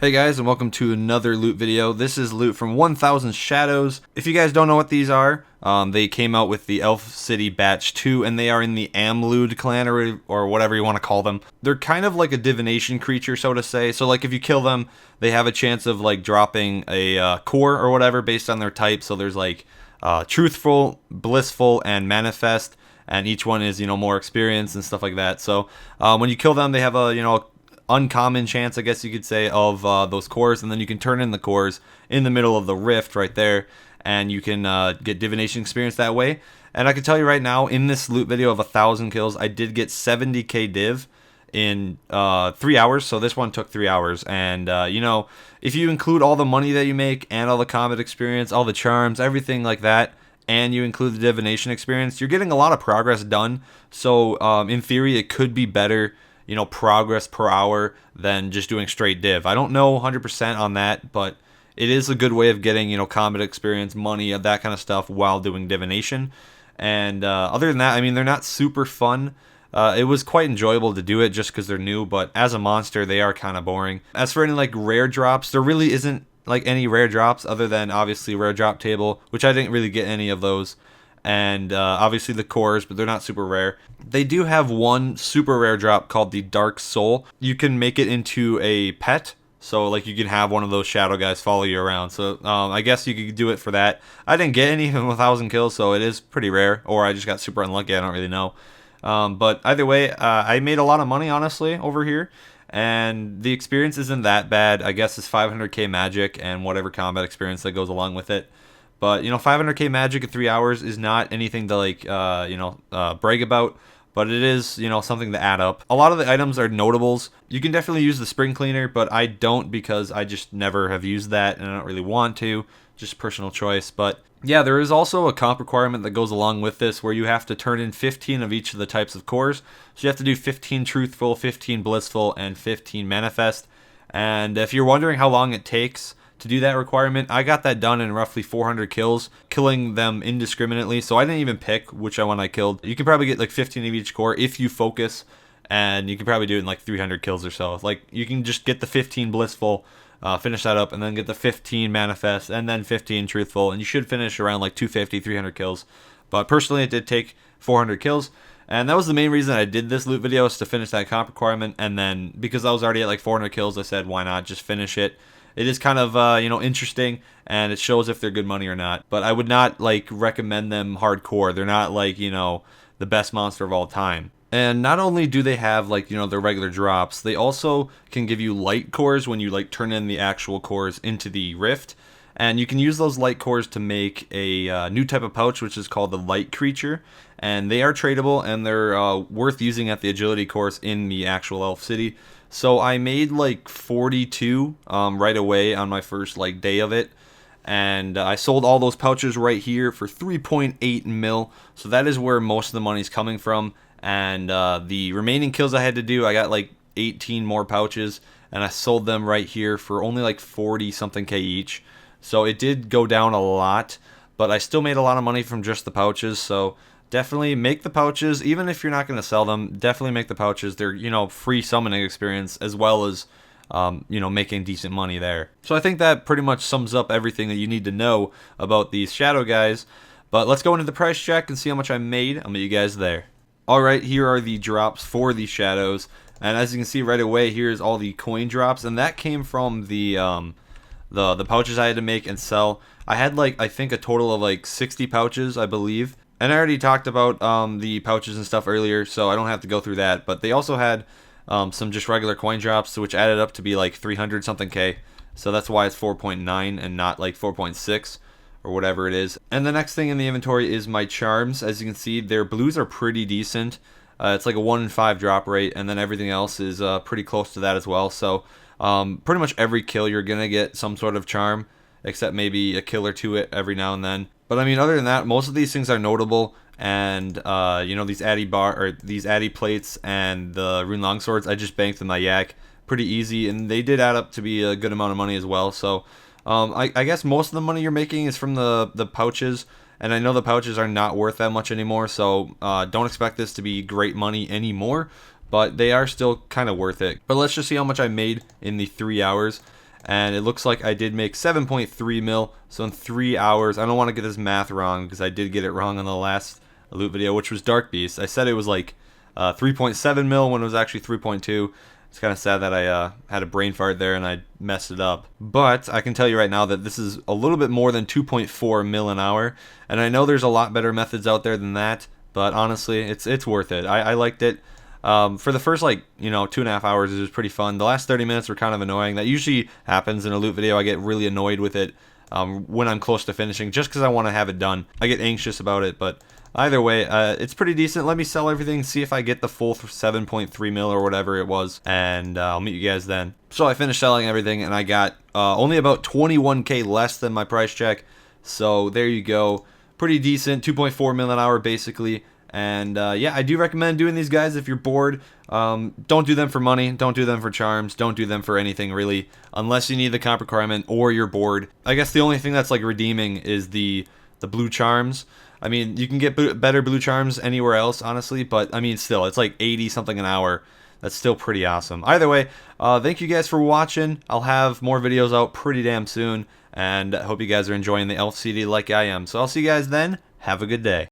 Hey guys, and welcome to another loot video. This is loot from 1000 Shadows. If you guys don't know what these are, they came out with the Elf City Batch 2, and they are in the Amlude clan, or whatever you want to call them. They're kind of like a divination creature, so to say. So like if you kill them, they have a chance of like dropping a core or whatever based on their type. So there's like truthful, blissful, and manifest, and each one is, more experience and stuff like that. So when you kill them, they have a, uncommon chance, I guess you could say, of those cores, and then you can turn in the cores in the middle of the rift right there, and you can get divination experience that way. And I can tell you right now, in this loot video of 1000 kills, I did get 70k div in 3 hours. So this one took 3 hours, and if you include all the money that you make and all the combat experience, all the charms, everything like that, and you include the divination experience, you're getting a lot of progress done. So in theory, it could be better, progress per hour than just doing straight div. I don't know 100% on that, but it is a good way of getting, combat experience, money, that kind of stuff while doing divination. And other than that, I mean, they're not super fun. It was quite enjoyable to do it just because they're new, but as a monster, they are kind of boring. As for any like rare drops, there really isn't like any rare drops other than obviously rare drop table, which I didn't really get any of those. And obviously the cores, but they're not super rare. They do have one super rare drop called the Dark Soul. You can make it into a pet, so like you can have one of those shadow guys follow you around. So I guess you could do it for that. I didn't get any from 1000 kills, so it is pretty rare, or I just got super unlucky, I don't really know. But either way, I made a lot of money, honestly, over here. And the experience isn't that bad. I guess it's 500k magic and whatever combat experience that goes along with it. But 500k magic in 3 hours is not anything to like brag about, but it is something to add up. A lot of the items are notables. You can definitely use the spring cleaner, but I don't because I just never have used that and I don't really want to. Just personal choice. But yeah, there is also a comp requirement that goes along with this where you have to turn in 15 of each of the types of cores. So you have to do 15 truthful, 15 blissful, and 15 manifest. And if you're wondering how long it takes to do that requirement, I got that done in roughly 400 kills, killing them indiscriminately. So I didn't even pick which one I killed. You can probably get like 15 of each core if you focus, and you can probably do it in like 300 kills or so. Like you can just get the 15 blissful, finish that up, and then get the 15 manifest, and then 15 truthful, and you should finish around like 250, 300 kills. But personally, it did take 400 kills. And that was the main reason I did this loot video, is to finish that comp requirement. And then because I was already at like 400 kills, I said, why not just finish it? It is kind of interesting, and it shows if they're good money or not. But I would not like recommend them hardcore. They're not like the best monster of all time. And not only do they have like their regular drops, they also can give you light cores when you like turn in the actual cores into the rift. And you can use those light cores to make a new type of pouch, which is called the light creature. And they are tradable, and they're worth using at the agility course in the actual Elf City. So I made like 42 right away on my first like day of it. And I sold all those pouches right here for 3.8 mil. So that is where most of the money's coming from. And the remaining kills I had to do, I got like 18 more pouches. And I sold them right here for only like 40 something K each. So it did go down a lot, but I still made a lot of money from just the pouches. So definitely make the pouches, even if you're not going to sell them. Definitely make the pouches. They're free summoning experience, as well as making decent money there. So I think that pretty much sums up everything that you need to know about these shadow guys. But let's go into the price check and see how much I made. I'll meet you guys there. All right, here are the drops for these shadows, and as you can see right away, here's all the coin drops, and that came from the pouches I had to make and sell. I had like, I think, a total of like 60 pouches, I believe. And I already talked about the pouches and stuff earlier, so I don't have to go through that. But they also had some just regular coin drops, which added up to be like 300 something K. So that's why it's 4.9 and not like 4.6 or whatever it is. And the next thing in the inventory is my charms. As you can see, their blues are pretty decent. It's like a 1 in 5 drop rate, and then everything else is pretty close to that as well. So pretty much every kill you're going to get some sort of charm, except maybe a kill or two every now and then. But I mean, other than that, most of these things are notable, and these these addy plates and the rune longswords, I just banked in my yak pretty easy, and they did add up to be a good amount of money as well. So I guess most of the money you're making is from the pouches, and I know the pouches are not worth that much anymore. So don't expect this to be great money anymore, but they are still kind of worth it. But let's just see how much I made in the 3 hours. and it looks like I did make 7.3 mil. So in 3 hours, I don't want to get this math wrong because I did get it wrong on the last loot video, which was Dark Beast. I said it was like 3.7 mil when it was actually 3.2. It's kind of sad that I had a brain fart there and I messed it up. But I can tell you right now that this is a little bit more than 2.4 mil an hour. And I know there's a lot better methods out there than that, but honestly, it's worth it. I liked it. For the first, like, 2.5 hours, it was pretty fun. The last 30 minutes were kind of annoying. That usually happens in a loot video. I get really annoyed with it when I'm close to finishing, just because I want to have it done. I get anxious about it, but either way, it's pretty decent. Let me sell everything, see if I get the full 7.3 mil or whatever it was, and I'll meet you guys then. So I finished selling everything, and I got only about 21k less than my price check. So there you go. Pretty decent, 2.4 mil an hour basically. And yeah, I do recommend doing these guys if you're bored. Don't do them for money. Don't do them for charms. Don't do them for anything really, unless you need the comp requirement or you're bored. I guess the only thing that's like redeeming is the blue charms. I mean, you can get better blue charms anywhere else, honestly, but I mean, still, it's like 80 something an hour. That's still pretty awesome. Either way, thank you guys for watching. I'll have more videos out pretty damn soon, and I hope you guys are enjoying the Elf CD like I am. So I'll see you guys then. Have a good day.